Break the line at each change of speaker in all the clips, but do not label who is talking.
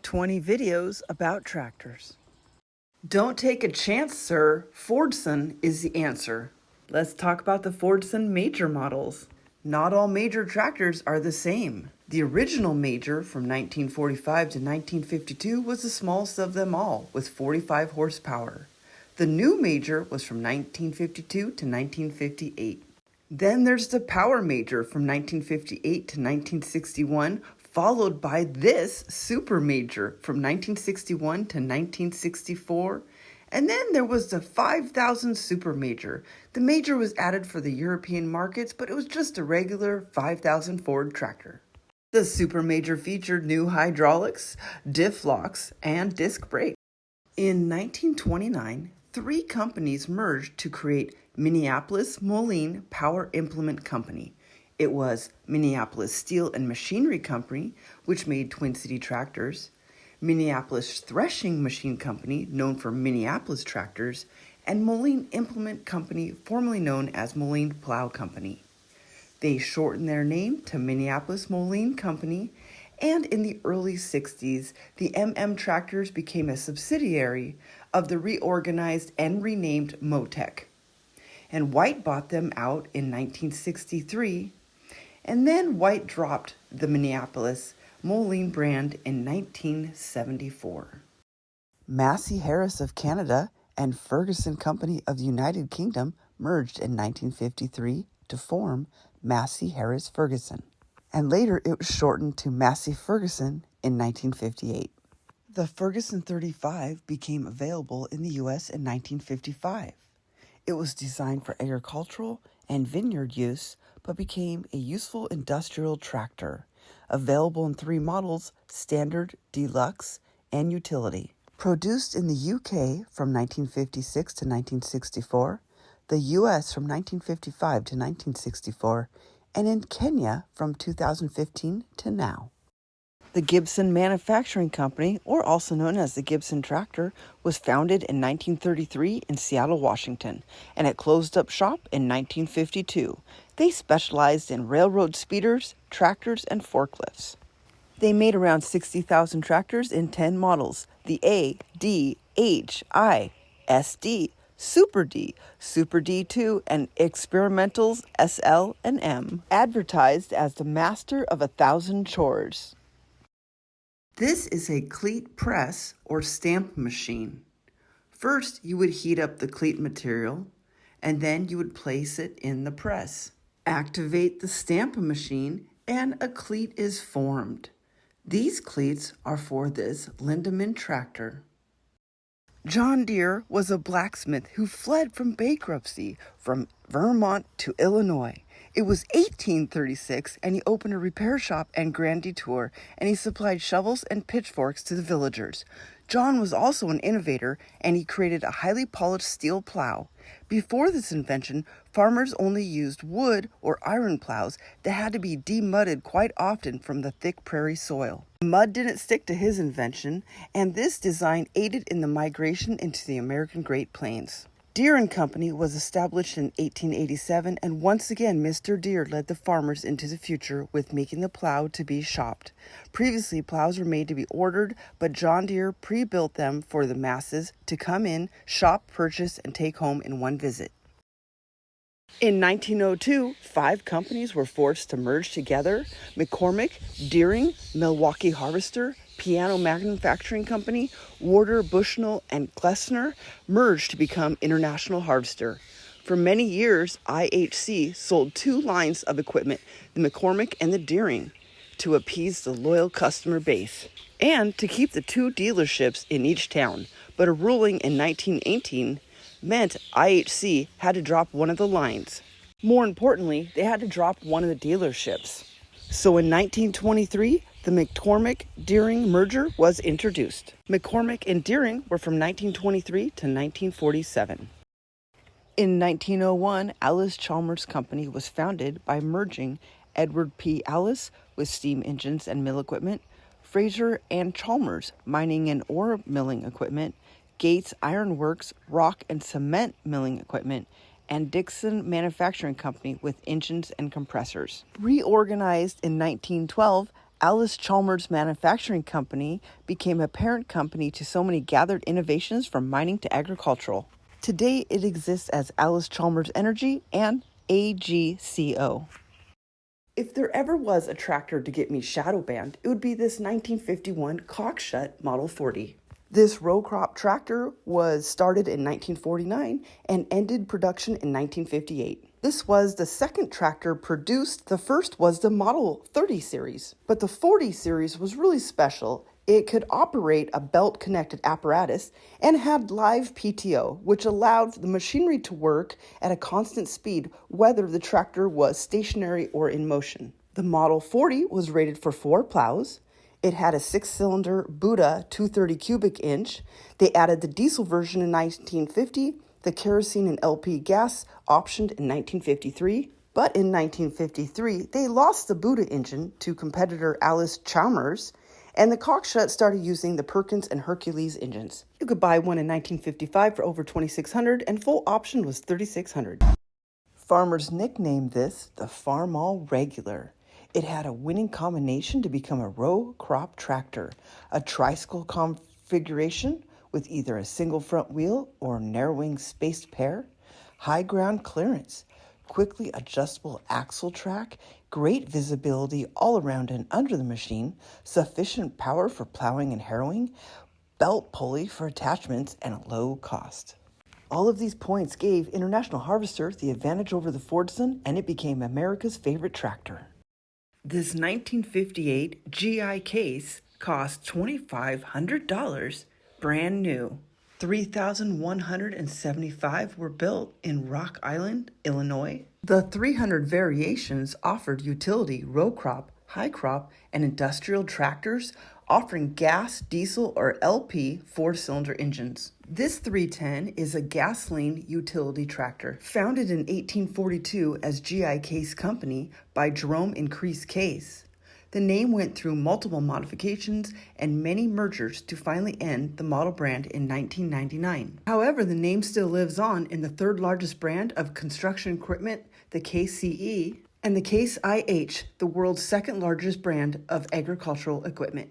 20 videos about tractors. Don't take a chance, sir. Fordson is the answer. Let's talk about the Fordson Major models. Not all Major tractors are the same. The original Major from 1945 to 1952 was the smallest of them all, with 45 horsepower. The new Major was from 1952 to 1958. Then there's the Power Major from 1958 to 1961, followed by this Super Major from 1961 to 1964. And then there was the 5000 Super Major. The Major was added for the European markets, but it was just a regular 5000 Ford tractor. The Super Major featured new hydraulics, diff locks, and disc brakes. In 1929, 3 companies merged to create Minneapolis Moline Power Implement Company. It was Minneapolis Steel and Machinery Company, which made Twin City tractors, Minneapolis Threshing Machine Company, known for Minneapolis tractors, and Moline Implement Company, formerly known as Moline Plow Company. They shortened their name to Minneapolis Moline Company, and in the early 60s, the MM Tractors became a subsidiary of the reorganized and renamed Motec. And White bought them out in 1963, and then White dropped the Minneapolis Moline brand in 1974. Massey Harris of Canada and Ferguson Company of the United Kingdom merged in 1953 to form Massey Harris Ferguson, and later it was shortened to Massey Ferguson in 1958. The Ferguson 35 became available in the U.S. in 1955. It was designed for agricultural and vineyard use, but became a useful industrial tractor, available in 3 models: Standard, Deluxe, and Utility. Produced in the UK from 1956 to 1964, the US from 1955 to 1964, and in Kenya from 2015 to now. The Gibson Manufacturing Company, or also known as the Gibson Tractor, was founded in 1933 in Seattle, Washington, and it closed up shop in 1952. They specialized in railroad speeders, tractors, and forklifts. They made around 60,000 tractors in 10 models: the A, D, H, I, SD, Super D, Super D2, and Experimentals SL and M, advertised as the master of 1,000 chores. This is a cleat press or stamp machine. First, you would heat up the cleat material, and then you would place it in the press. Activate the stamp machine, and a cleat is formed. These cleats are for this Lindemann tractor. John Deere was a blacksmith who fled from bankruptcy from Vermont to Illinois. It was 1836, and he opened a repair shop and Grand Detour, and he supplied shovels and pitchforks to the villagers. John was also an innovator, and he created a highly polished steel plow. Before this invention, farmers only used wood or iron plows that had to be demudded quite often from the thick prairie soil. Mud didn't stick to his invention, and this design aided in the migration into the American Great Plains. Deere & Company was established in 1887, and once again Mr. Deere led the farmers into the future with making the plow to be shopped. Previously, plows were made to be ordered, but John Deere pre-built them for the masses to come in, shop, purchase, and take home in one visit. In 1902, 5 companies were forced to merge together: McCormick, Deering, Milwaukee Harvester, Piano Manufacturing Company, Warder, Bushnell, and Glessner merged to become International Harvester. For many years, IHC sold 2 lines of equipment, the McCormick and the Deering, to appease the loyal customer base and to keep the 2 dealerships in each town. But a ruling in 1918 meant IHC had to drop one of the lines. More importantly, they had to drop one of the dealerships. So in 1923, the McCormick-Deering merger was introduced. McCormick and Deering were from 1923 to 1947. In 1901, Allis-Chalmers Company was founded by merging Edward P. Allis with steam engines and mill equipment, Fraser and Chalmers mining and ore milling equipment, Gates Iron Works rock and cement milling equipment, and Dixon Manufacturing Company with engines and compressors. Reorganized in 1912, Allis-Chalmers Manufacturing Company became a parent company to so many gathered innovations from mining to agricultural. Today, it exists as Allis-Chalmers Energy and AGCO. If there ever was a tractor to get me shadow banned, it would be this 1951 Cockshut Model 40. This row crop tractor was started in 1949 and ended production in 1958. This was the second tractor produced. The first was the Model 30 series, but the 40 series was really special. It could operate a belt-connected apparatus and had live PTO, which allowed the machinery to work at a constant speed, whether the tractor was stationary or in motion. The Model 40 was rated for 4 plows. It had a 6-cylinder Buda 230 cubic inch. They added the diesel version in 1950, the kerosene and LP gas optioned in 1953. But in 1953, they lost the Buda engine to competitor Allis-Chalmers, and the Cockshut started using the Perkins and Hercules engines. You could buy one in 1955 for over $2,600, and full option was $3,600. Farmers nicknamed this the Farmall Regular. It had a winning combination to become a row crop tractor, a tricycle configuration with either a single front wheel or narrowing spaced pair, high ground clearance, quickly adjustable axle track, great visibility all around and under the machine, sufficient power for plowing and harrowing, belt pulley for attachments, and a low cost. All of these points gave International Harvester the advantage over the Fordson, and it became America's favorite tractor. This 1958 GI case cost $2,500, brand new. 3,175 were built in Rock Island, Illinois. The 300 variations offered utility, row crop, high crop, and industrial tractors offering gas, diesel, or LP 4-cylinder engines. This 310 is a gasoline utility tractor, founded in 1842 as GI Case Company by Jerome Increase Case. The name went through multiple modifications and many mergers to finally end the model brand in 1999. However, the name still lives on in the third largest brand of construction equipment, the KCE, and the Case IH, the world's second largest brand of agricultural equipment.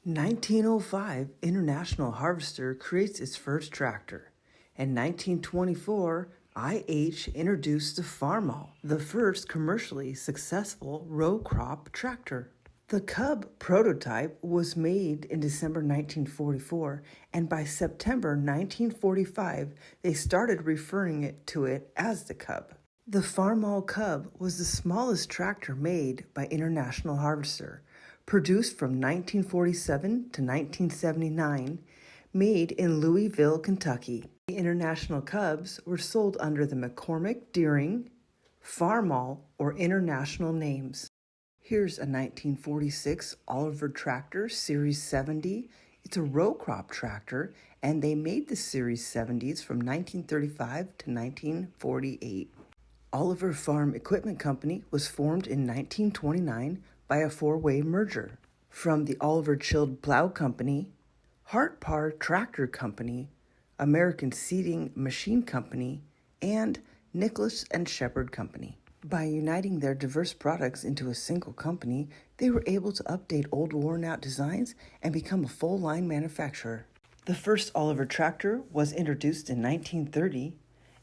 1905, International Harvester creates its first tractor. In 1924, IH introduced the Farmall, the first commercially successful row crop tractor. The Cub prototype was made in December 1944, and by September 1945, they started referring to it as the Cub. The Farmall Cub was the smallest tractor made by International Harvester, produced from 1947 to 1979, made in Louisville, Kentucky. The International Cubs were sold under the McCormick, Deering, Farmall, or International names. Here's a 1946 Oliver tractor, Series 70. It's a row crop tractor, and they made the Series 70s from 1935 to 1948. Oliver Farm Equipment Company was formed in 1929 by a 4-way merger from the Oliver Chilled Plow Company, Hartpar Tractor Company, American Seeding Machine Company, and Nicholas and Shepard Company. By uniting their diverse products into a single company, they were able to update old worn-out designs and become a full-line manufacturer. The first Oliver tractor was introduced in 1930,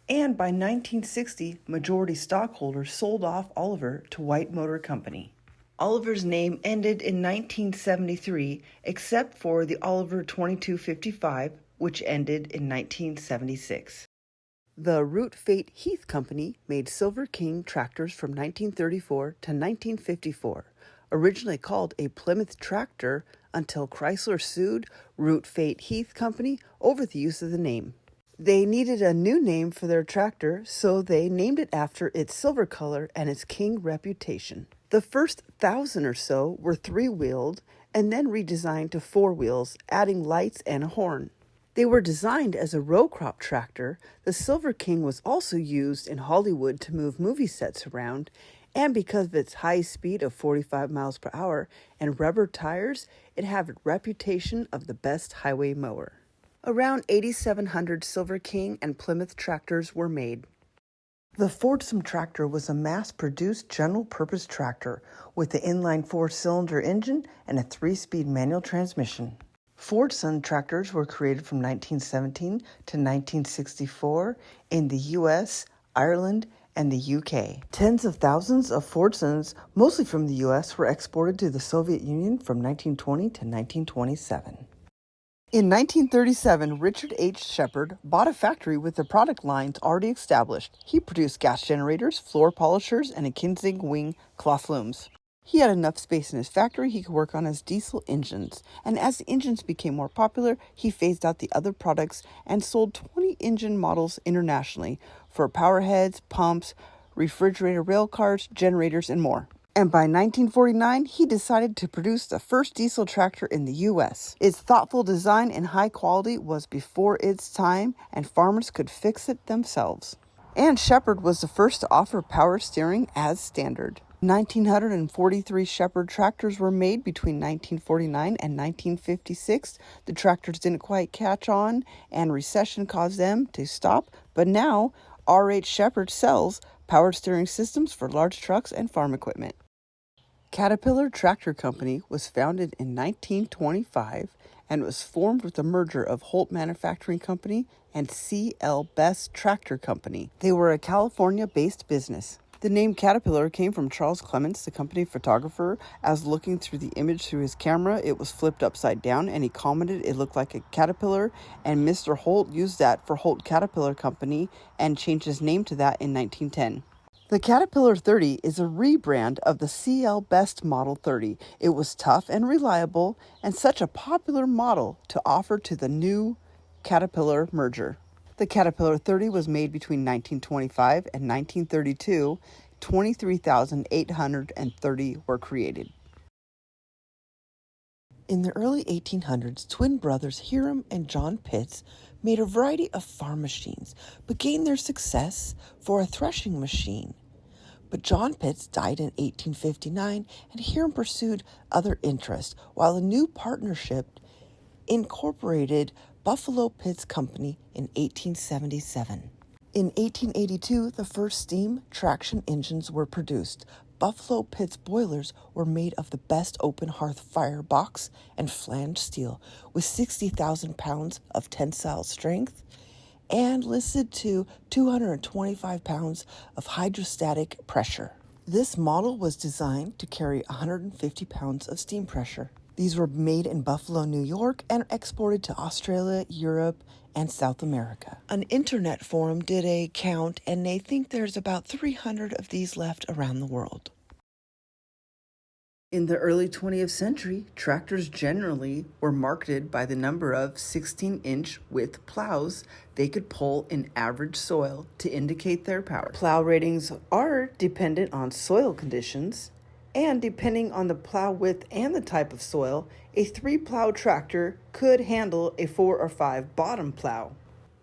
and by 1960, majority stockholders sold off Oliver to White Motor Company. Oliver's name ended in 1973, except for the Oliver 2255, which ended in 1976. The Root Fate Heath Company made Silver King tractors from 1934 to 1954, originally called a Plymouth tractor until Chrysler sued Root Fate Heath Company over the use of the name. They needed a new name for their tractor, so they named it after its silver color and its king reputation. The first 1,000 or so were 3-wheeled and then redesigned to 4 wheels, adding lights and a horn. They were designed as a row crop tractor. The Silver King was also used in Hollywood to move movie sets around, and because of its high speed of 45 miles per hour and rubber tires, it had a reputation of the best highway mower. Around 8,700 Silver King and Plymouth tractors were made. The Fordson tractor was a mass-produced general-purpose tractor with an inline four-cylinder engine and a 3-speed manual transmission. Fordson tractors were created from 1917 to 1964 in the U.S., Ireland, and the UK. Tens of thousands of Fordsons, mostly from the U.S., were exported to the Soviet Union from 1920 to 1927. In 1937, Richard H. Shepard bought a factory with the product lines already established. He produced gas generators, floor polishers, and a Kinzig wing cloth looms. He had enough space in his factory he could work on his diesel engines, and as the engines became more popular, he phased out the other products and sold 20 engine models internationally for powerheads, pumps, refrigerator rail cars, generators, and more. And by 1949, he decided to produce the first diesel tractor in the U.S. Its thoughtful design and high quality was before its time, and farmers could fix it themselves. And Shepard was the first to offer power steering as standard. 1,943 Shepard tractors were made between 1949 and 1956. The tractors didn't quite catch on, and recession caused them to stop, but now R.H. Shepard sells power steering systems for large trucks and farm equipment. Caterpillar Tractor Company was founded in 1925 and was formed with the merger of Holt Manufacturing Company and C.L. Best Tractor Company. They were a California-based business. The name Caterpillar came from Charles Clements, the company photographer. As looking through the image through his camera, it was flipped upside down, and he commented it looked like a caterpillar, and Mr. Holt used that for Holt Caterpillar Company and changed his name to that in 1910. The Caterpillar 30 is a rebrand of the CL Best Model 30. It was tough and reliable and such a popular model to offer to the new Caterpillar merger. The Caterpillar 30 was made between 1925 and 1932. 23,830 were created. In the early 1800s, twin brothers Hiram and John Pitts made a variety of farm machines, but gained their success for a threshing machine. But John Pitts died in 1859, and Hiram pursued other interests, while a new partnership incorporated Buffalo Pitts Company in 1877. In 1882, the first steam traction engines were produced. Buffalo Pitts boilers were made of the best open hearth firebox and flanged steel, with 60,000 pounds of tensile strength and listed to 225 pounds of hydrostatic pressure. This model was designed to carry 150 pounds of steam pressure. These were made in Buffalo, New York, and exported to Australia, Europe, and South America. An internet forum did a count, and they think there's about 300 of these left around the world. In the early 20th century, tractors generally were marketed by the number of 16-inch width plows they could pull in average soil to indicate their power. Plow ratings are dependent on soil conditions, and depending on the plow width and the type of soil, a 3-plow tractor could handle a 4 or 5 bottom plow.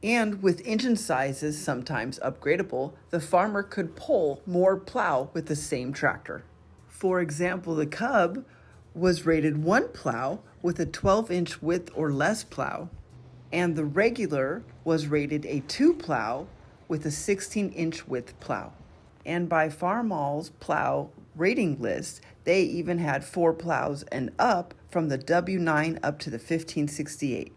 And with engine sizes sometimes upgradable, the farmer could pull more plow with the same tractor. For example, the Cub was rated 1 plow with a 12-inch width or less plow, and the Regular was rated a 2 plow with a 16-inch width plow. And by Farmall's plow rating list, they even had 4 plows and up from the W9 up to the 1568.